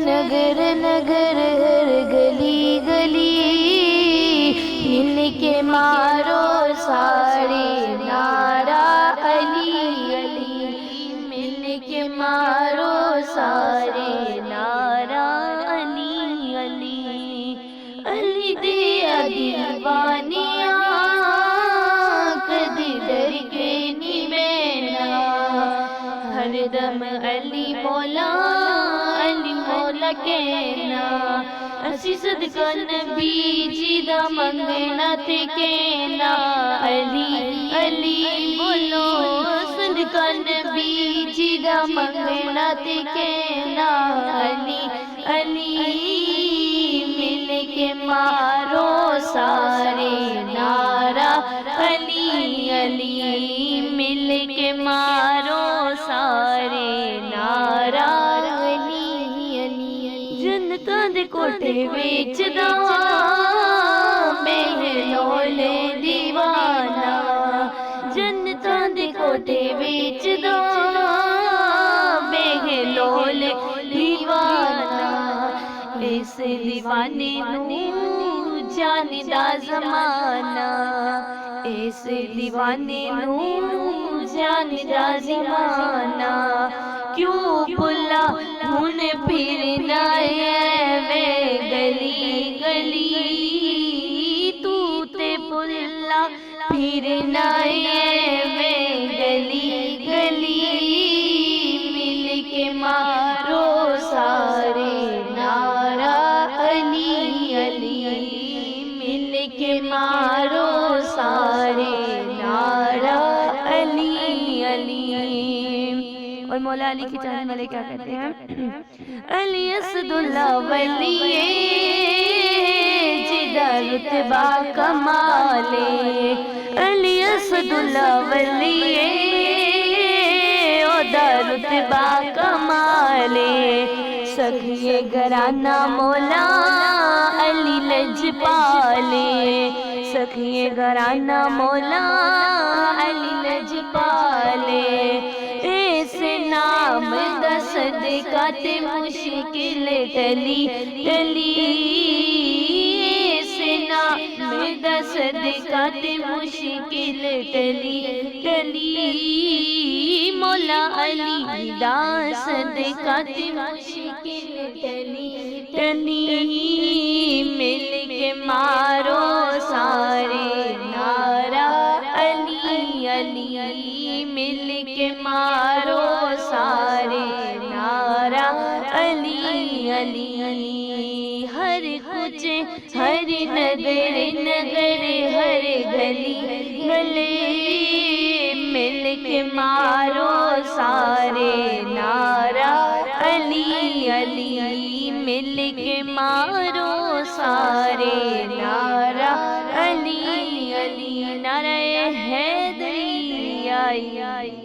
نگر نگر ہر گلی گلی مل کے مارو سارے نعرہ علی علی، مل کے مارو سارے نعرہ علی علی، علی دیا دیوانیاں کدی ڈر کے نی مینا، ہر دم علی مولا کہنا، اسی صدقہ نبی جی دا منگنا تے کہنا، علی علی بولو صدقہ نبی جی دا منگنا تے کہنا، علی علی مل کے مارو سارے نعرہ علی علی، مل کے مارو سارے نعرہ علی علی، جنتاں دے کوٹھے ویچدا بہلول دیوانہ، جنتاں دے کوٹھے ویچدا بہلول دیوانہ، اس دیوانے نو جاندا زمانہ، اس دیوانے نو جاندا زمانہ، کیوں بھلا ہن پھرنا ہے وے گلی گلی، تو تے بھلا پھرنا ہے وے گلی گلی، مل کے مارو سارے نعرہ علی علی، مل کے مارو سارے نعرہ علی علی۔ اور مولا علی کی چاہنے والے کیا کہتے ہیں؟ علی اسد اللہ ولی جدا رتبہ کمالے، علی اسد اللہ ولی دا رتبہ کمالے، سخی گھرانہ مولا علی لجپالے، سخی گھرانہ مولا علی لجپالے، ایسے نام دا صدقہ تے مشکل ٹلی ٹلی، ایسے نام دا صدقہ تے مشکل ٹلی ٹلی، مولا علی دا صدقہ تے مشکل ٹلی ٹلی، مل کے مارو سارے نعرہ علی علی، مل کے مارو سارے نعرہ علی علی، ہر کچھ ہر نگر نگر ہر گلی گلی مل کے مارو سارے نعرہ علی علی، مل کے مارو سارے نعرہ علی علی، نعرہ حیدری آئی